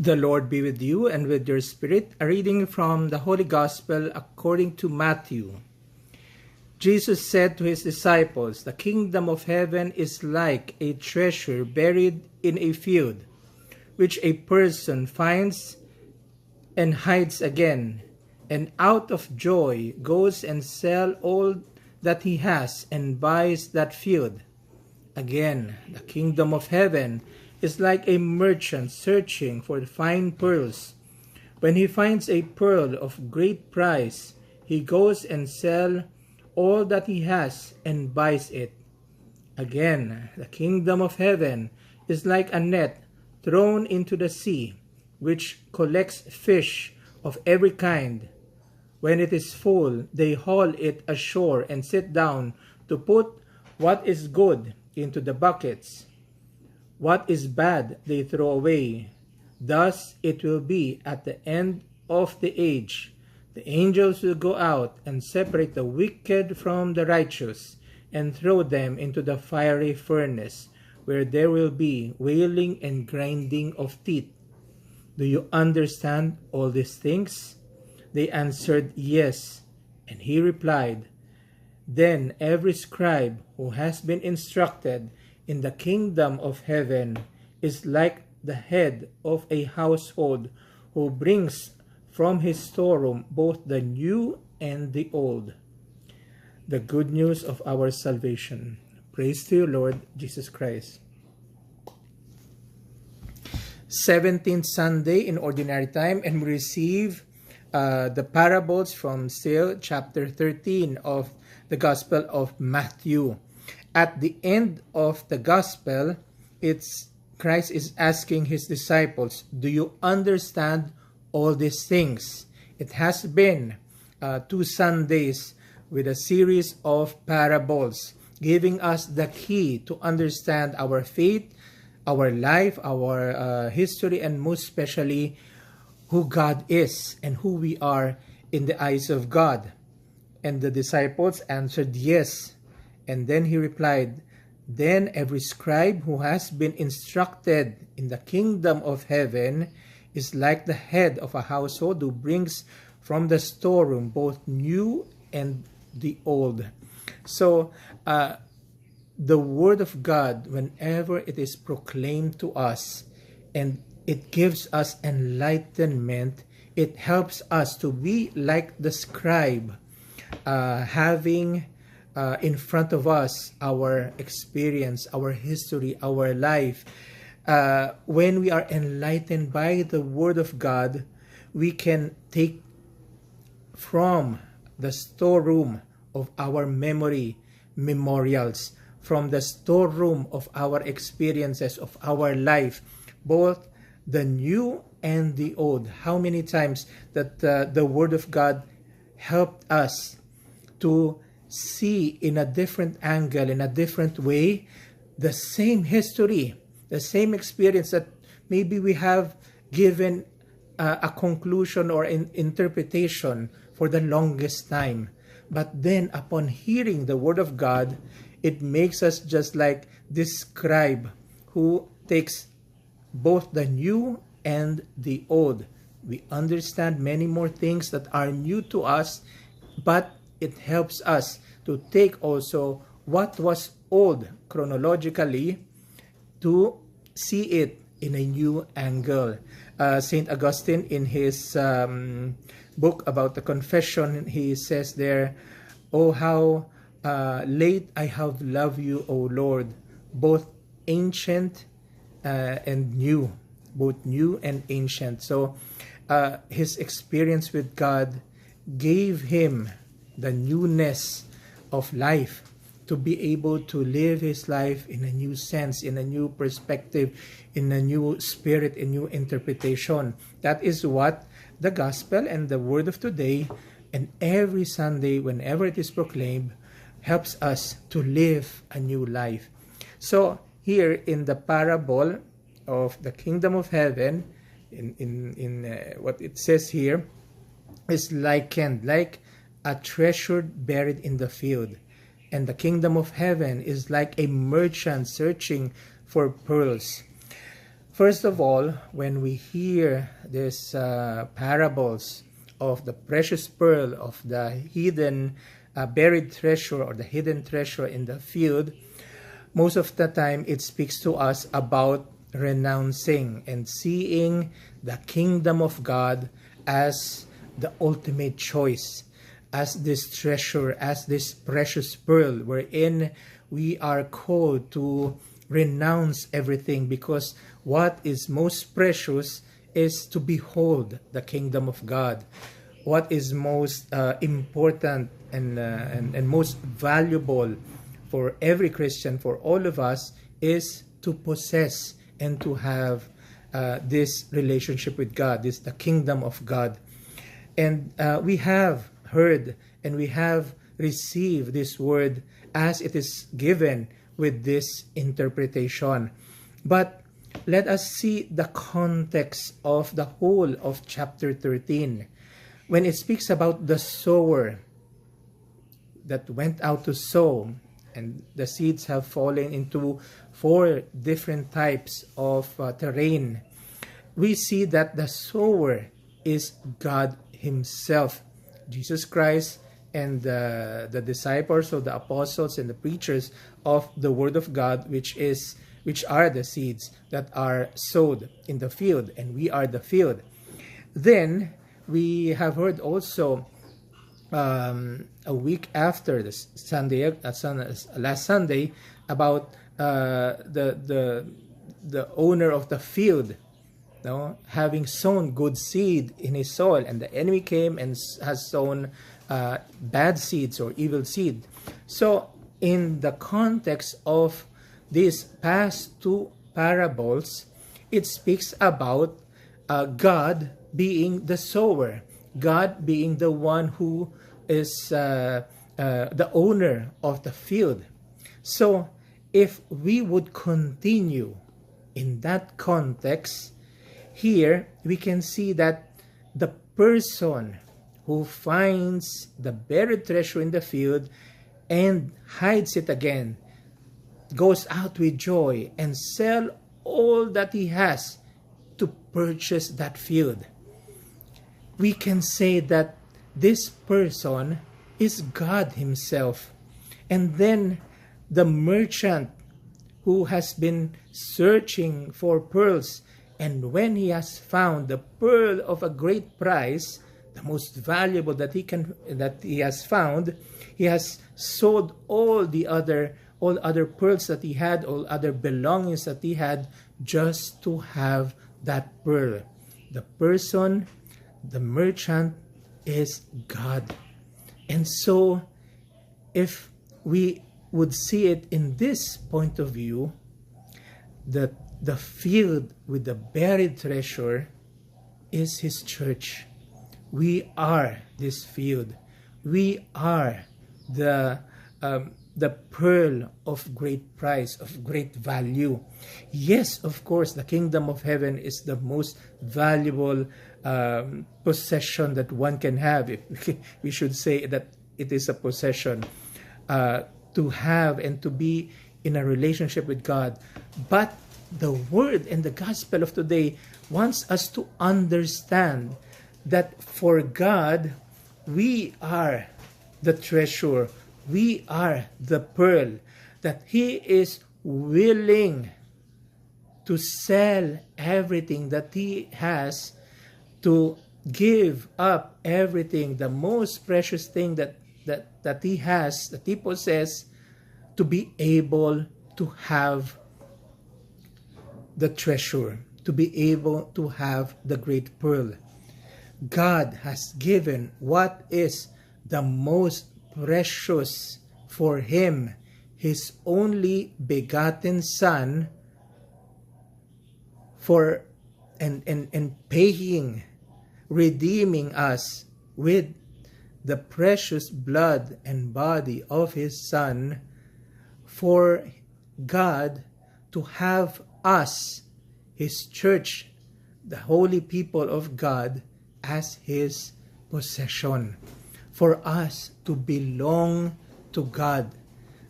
The Lord be with you and with your spirit. A reading from the Holy Gospel according to Matthew. Jesus said to his disciples, "The kingdom of heaven is like a treasure buried in a field, which a person finds and hides again, and out of joy goes and sells all that he has and buys that field. Again, the kingdom of heaven is like a merchant searching for fine pearls. When he finds a pearl of great price, he goes and sells all that he has and buys it. Again, the kingdom of heaven is like a net thrown into the sea, which collects fish of every kind. When it is full, they haul it ashore and sit down to put what is good into the buckets. What is bad they throw away. Thus it will be at the end of the age. The angels will go out and separate the wicked from the righteous and throw them into the fiery furnace, where there will be wailing and grinding of teeth. Do you understand all these things?" They answered, "Yes." And he replied, "Then every scribe who has been instructed in the kingdom of heaven is like the head of a household who brings from his storeroom both the new and the old." The good news of our salvation. Praise to you, Lord Jesus Christ. 17th Sunday in Ordinary Time, and we receive the parables from still chapter 13 of the Gospel of Matthew. At the end of the Gospel, Christ is asking his disciples, "Do you understand all these things?" It has been 2 Sundays with a series of parables, giving us the key to understand our faith, our life, our history, and most especially who God is and who we are in the eyes of God. And the disciples answered yes. And then he replied, "Then every scribe who has been instructed in the kingdom of heaven is like the head of a household who brings from the storeroom both new and the old." So, the word of God, whenever it is proclaimed to us and it gives us enlightenment, it helps us to be like the scribe, having in front of us our experience, our history, our life. When we are enlightened by the word of God, we can take from the storeroom of our memorials, from the storeroom of our experiences of our life, both the new and the old. How many times that the Word of God helped us to see in a different angle, in a different way, the same history, the same experience that maybe we have given a conclusion or an interpretation for the longest time. But then upon hearing the Word of God, it makes us just like this scribe who takes both the new and the old. We understand many more things that are new to us, but it helps us to take also what was old chronologically to see it in a new angle. St. Augustine, in his book about the Confession, he says there, "Oh, how late I have loved you, O Lord, both ancient and new," both new and ancient. So his experience with God gave him the newness of life, to be able to live his life in a new sense, in a new perspective, in a new spirit, a new interpretation. That is what the gospel and the word of today and every Sunday, whenever it is proclaimed, helps us to live a new life. So here in the parable of the kingdom of heaven, in what it says here, is likened like a treasure buried in the field. And the kingdom of heaven is like a merchant searching for pearls. First of all, when we hear these parables of the precious pearl, of the hidden buried treasure, or the hidden treasure in the field, most of the time it speaks to us about renouncing and seeing the kingdom of God as the ultimate choice, as this treasure, as this precious pearl, wherein we are called to renounce everything, because what is most precious is to behold the kingdom of God. What is most important and most valuable for every Christian, for all of us, is to possess and to have this relationship with God, this the kingdom of God. And we have heard and we have received this word as it is given with this interpretation. But let us see the context of the whole of chapter 13. When it speaks about the sower that went out to sow, and the seeds have fallen into 4 different types of terrain, we see that the sower is God Himself, Jesus Christ, and the disciples, or the apostles and the preachers of the Word of God, which are the seeds that are sowed in the field, and we are the field. Then we have heard also a week after the Sunday, last Sunday, about the owner of the field, having sown good seed in his soil, and the enemy came and has sown bad seeds or evil seed. So in the context of these past 2 parables, it speaks about God being the sower, God being the one who is the owner of the field. So if we would continue in that context, here we can see that the person who finds the buried treasure in the field and hides it again goes out with joy and sell all that he has to purchase that field. We can say that this person is God Himself. And then the merchant who has been searching for pearls, and when he has found the pearl of a great price, the most valuable that he has found, he has sold all other pearls that he had, all other belongings that he had, just to have that pearl. The person, the merchant, is God. And so if we would see it in this point of view, that the field with the buried treasure is His church. We are this field. We are the pearl of great price, of great value. Yes, of course, the kingdom of heaven is the most valuable possession that one can have. If we should say that it is a possession to have and to be in a relationship with God. But the word and the gospel of today wants us to understand that for God, we are the treasure, we are the pearl, that He is willing to sell everything that He has, to give up everything, the most precious thing that He has, that He possesses, to be able to have the treasure, to be able to have the great pearl. God has given what is the most precious for Him, His only begotten Son, for and paying, redeeming us with the precious blood and body of His Son, for God to have us, His church, the holy people of God, as His possession, for us to belong to God.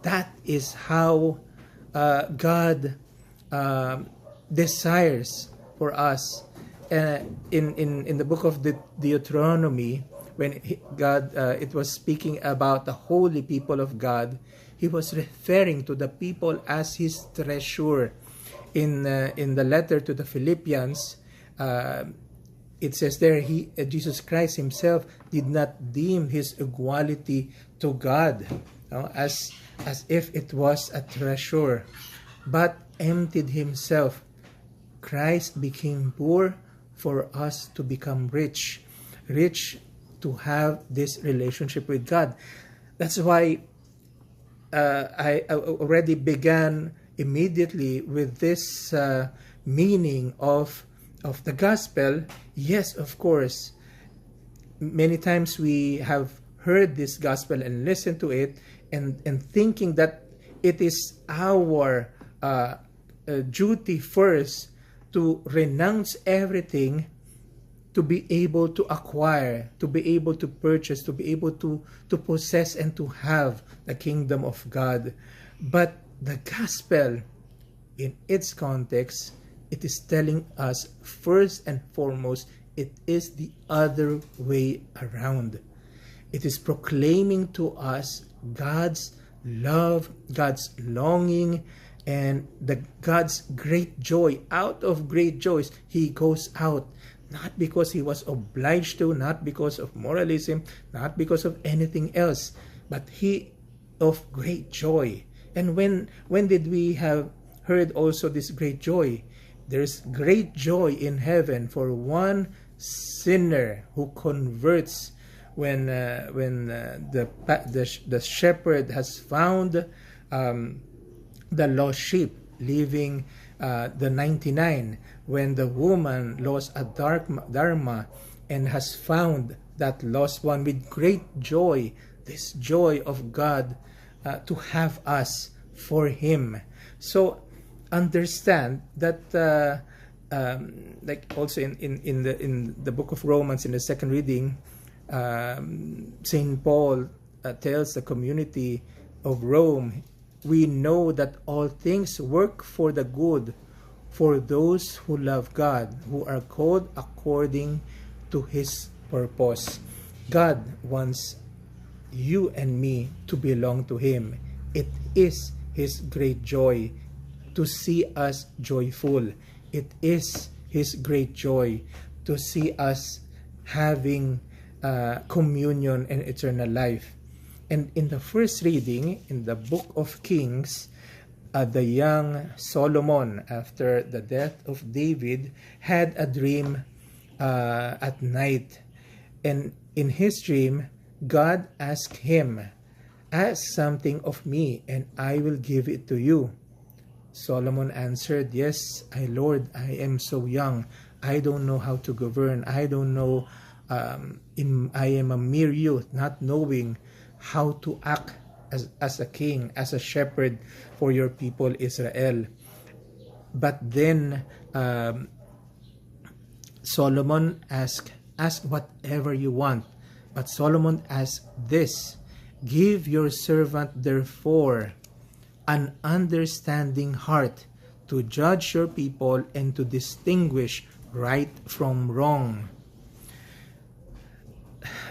That is how God desires for us. In the book of Deuteronomy, when God it was speaking about the holy people of God, he was referring to the people as his treasure. In the letter to the Philippians, it says there, Jesus Christ himself did not deem his equality to God as if it was a treasure, but emptied himself. Christ became poor for us to become rich to have this relationship with God. That's why I already began immediately with this meaning of the gospel. Yes, of course, many times we have heard this gospel and listened to it and thinking that it is our duty first to renounce everything to be able to acquire, to be able to purchase, to be able to possess and to have the kingdom of God. But the gospel, in its context, it is telling us first and foremost, it is the other way around. It is proclaiming to us God's love, God's longing, and God's great joy. Out of great joys, he goes out. Not because he was obliged to, not because of moralism, not because of anything else, but he of great joy. And when did we have heard also this great joy? There's great joy in heaven for one sinner who converts when the shepherd has found the lost sheep, leaving the 99, when the woman lost a dharma and has found that lost one with great joy, this joy of God to have us for him. So understand that like also in the book of Romans, in the second reading, St. Paul tells the community of Rome, we know that all things work for the good for those who love God, who are called according to his purpose. God wants you and me to belong to him. It is his great joy to see us joyful. It is his great joy to see us having communion and eternal life. And in the first reading, in the book of Kings, the young Solomon, after the death of David, had a dream at night. And in his dream, God asked him, ask something of me, and I will give it to you. Solomon answered, yes, Lord, I am so young. I don't know how to govern. I don't know. I am a mere youth, not knowing how to act as a king, as a shepherd for your people Israel. But then Solomon asked, ask whatever you want. But Solomon asked this, give your servant therefore an understanding heart to judge your people and to distinguish right from wrong.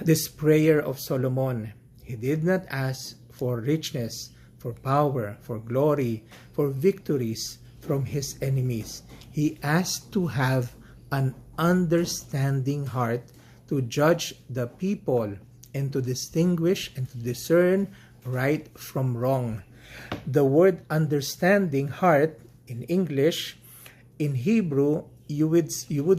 This prayer of Solomon, he did not ask for richness, for power, for glory, for victories from his enemies. He asked to have an understanding heart to judge the people and to distinguish and to discern right from wrong. The word understanding heart in English, in Hebrew, you would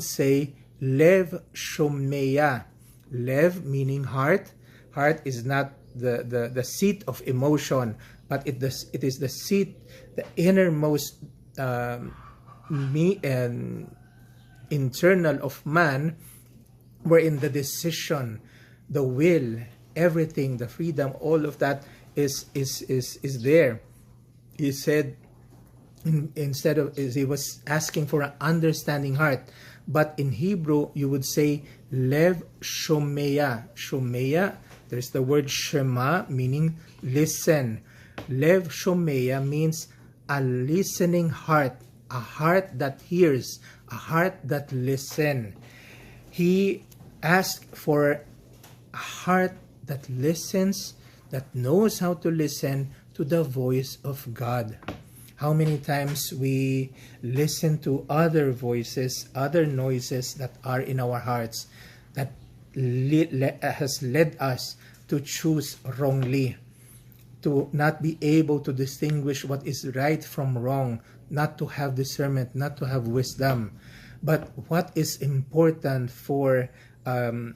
say lev shomeya. Lev meaning heart. Heart is not the seat of emotion, but it is the seat, the innermost internal of man, wherein the decision, the will, everything, the freedom, all of that is there. He said, instead of, he was asking for an understanding heart, but in Hebrew you would say lev shomeya. Shomeya, there's the word shema, meaning listen. Lev shomeya means a listening heart, a heart that hears, a heart that listens. He asked for a heart that listens, that knows how to listen to the voice of God. How many times we listen to other voices, other noises that are in our hearts that has led us to choose wrongly, to not be able to distinguish what is right from wrong, not to have discernment, not to have wisdom. But what is important for the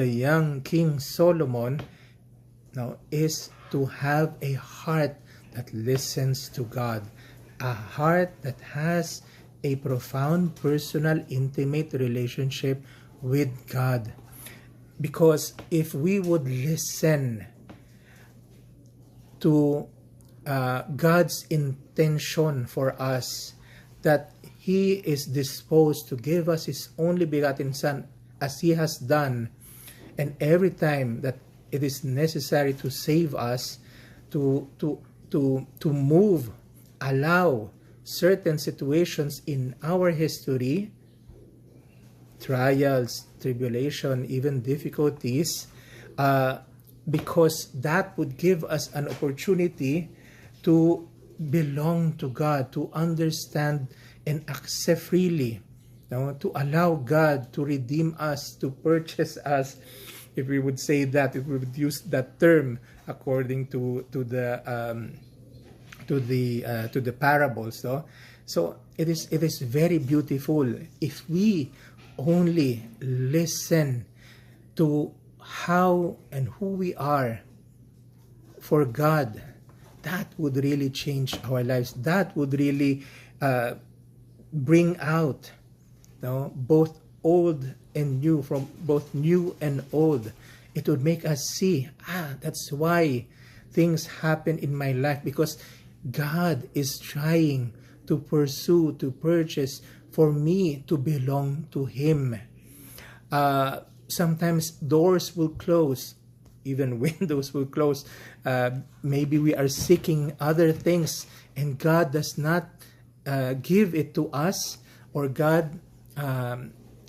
young King Solomon now is to have a heart that listens to God, a heart that has a profound, personal, intimate relationship with God. Because if we would listen to God's intention for us, that He is disposed to give us His only begotten Son, as He has done, and every time that it is necessary to save us, to move, allow certain situations in our history, trials, tribulation, even difficulties, because that would give us an opportunity to belong to God, to understand and accept freely, to allow God to redeem us, to purchase us, if we would say that, if we would use that term according to the parables. So it is very beautiful if we only listen to how and who we are for God. That would really change our lives. That would really bring out both old and new, from both new and old. It would make us see, that's why things happen in my life, because God is trying to pursue, to purchase for me to belong to Him. Sometimes doors will close, even windows will close. Maybe we are seeking other things and God does not give it to us, or God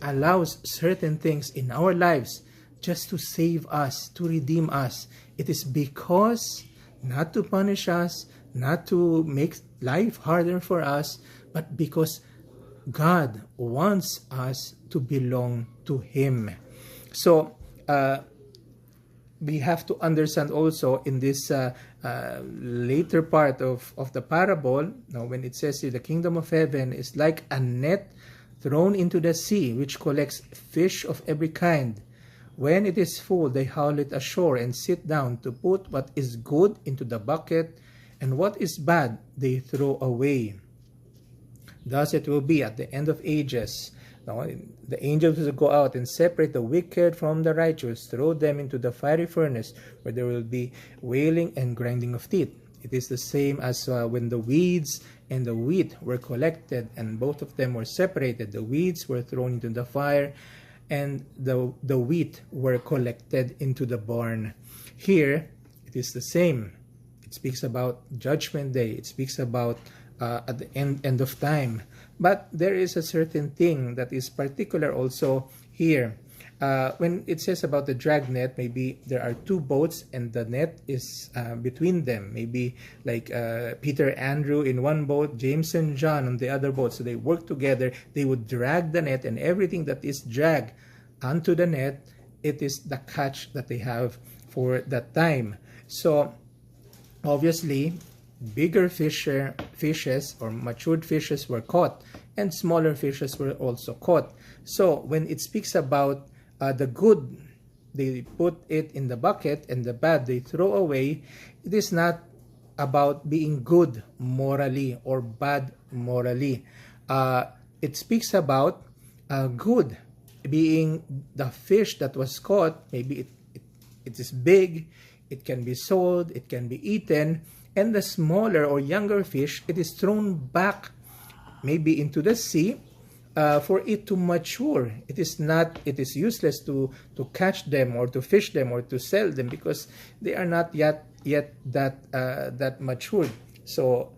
allows certain things in our lives just to save us, to redeem us. It is because not to punish us, not to make life harder for us, but because God wants us to belong to Him. So we have to understand also in this later part of the parable, when it says here, the kingdom of heaven is like a net thrown into the sea, which collects fish of every kind. When it is full, they haul it ashore and sit down to put what is good into the bucket, and what is bad they throw away. Thus it will be at the end of ages. Now, the angels will go out and separate the wicked from the righteous, throw them into the fiery furnace, where there will be wailing and grinding of teeth. It is the same as when the weeds and the wheat were collected, and both of them were separated. The weeds were thrown into the fire, and the wheat were collected into the barn. Here, it is the same. It speaks about Judgment Day. It speaks about at the end of time. But there is a certain thing that is particular also here. When it says about the dragnet, maybe there are two boats and the net is between them. Maybe like Peter, Andrew in one boat, James and John on the other boat. So they work together. They would drag the net, and everything that is dragged onto the net, it is the catch that they have for that time. So obviously, bigger fishes or matured fishes were caught, and smaller fishes were also caught. So when it speaks about the good, they put it in the bucket, and the bad they throw away, it is not about being good morally or bad morally. It speaks about good being the fish that was caught. Maybe it is big, it can be sold, it can be eaten. And the smaller or younger fish, it is thrown back maybe into the sea for it to mature. It is useless to catch them or to fish them or to sell them, because they are not yet that matured. So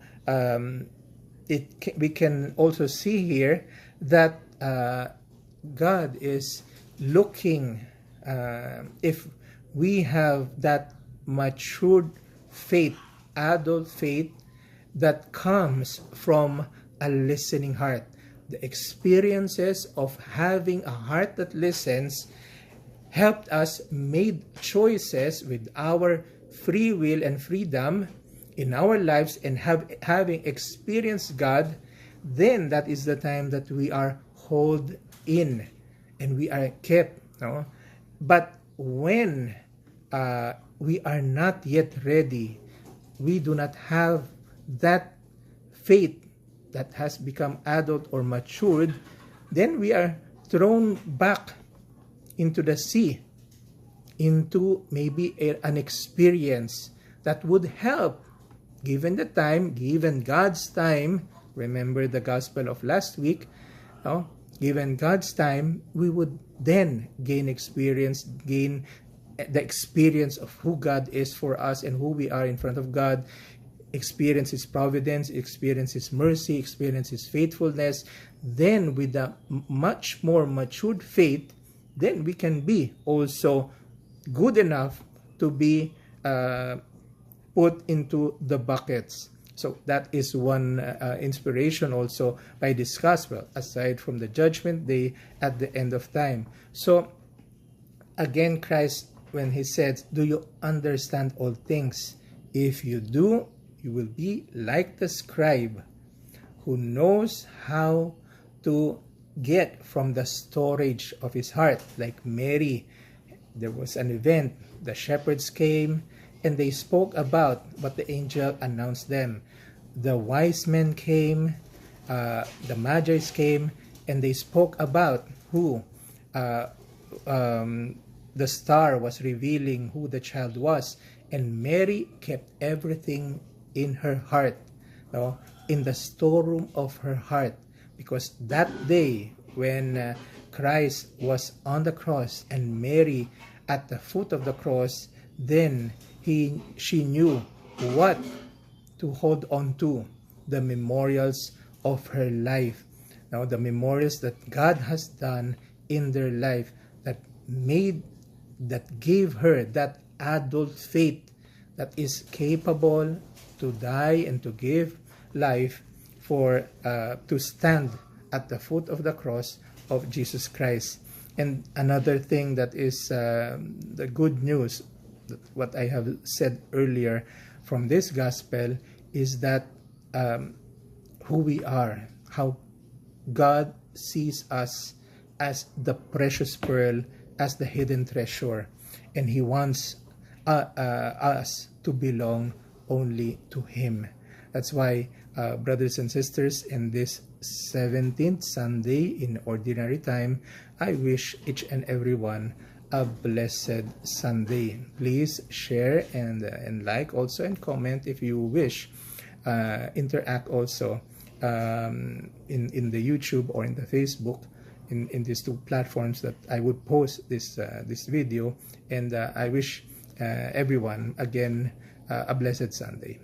we can also see here that God is looking if we have that matured faith, adult faith that comes from a listening heart. The experiences of having a heart that listens helped us made choices with our free will and freedom in our lives, and having experienced God. Then that is the time that we are hauled in and we are kept. No? But when we are not yet ready, we do not have that faith that has become adult or matured, then we are thrown back into the sea, into maybe an experience that would help, given the time, given God's time. Remember the gospel of last week, no? Given God's time, we would then gain the experience of who God is for us and who we are in front of God, experience His providence, experience His mercy, experience His faithfulness. Then with a much more matured faith, then we can be also good enough to be put into the buckets. So that is one inspiration also by this gospel, aside from the judgment day at the end of time. So again, Christ, when He said, do you understand all things? If you do, you will be like the scribe who knows how to get from the storage of his heart. Like Mary, there was an event, the shepherds came and they spoke about what the angel announced them. The wise men came, the Magi came, and they spoke about who the star was revealing who the child was. And Mary kept everything in her heart, no? In the storeroom of her heart. Because that day when Christ was on the cross and Mary at the foot of the cross, then she knew what to hold on to, the memorials of her life. Now, the memorials that God has done in their life that gave her that adult faith that is capable to die and to give life for to stand at the foot of the cross of Jesus Christ. And another thing that is the good news, what I have said earlier from this gospel, is that who we are, how God sees us as the precious pearl, as the hidden treasure, and He wants us to belong only to Him. That's why, brothers and sisters, in this 17th Sunday in Ordinary Time, I wish each and every one a blessed Sunday. Please share and like also, and comment if you wish. Interact also in the YouTube or in the Facebook, in these two platforms that I would post this video. And I wish everyone again a blessed Sunday.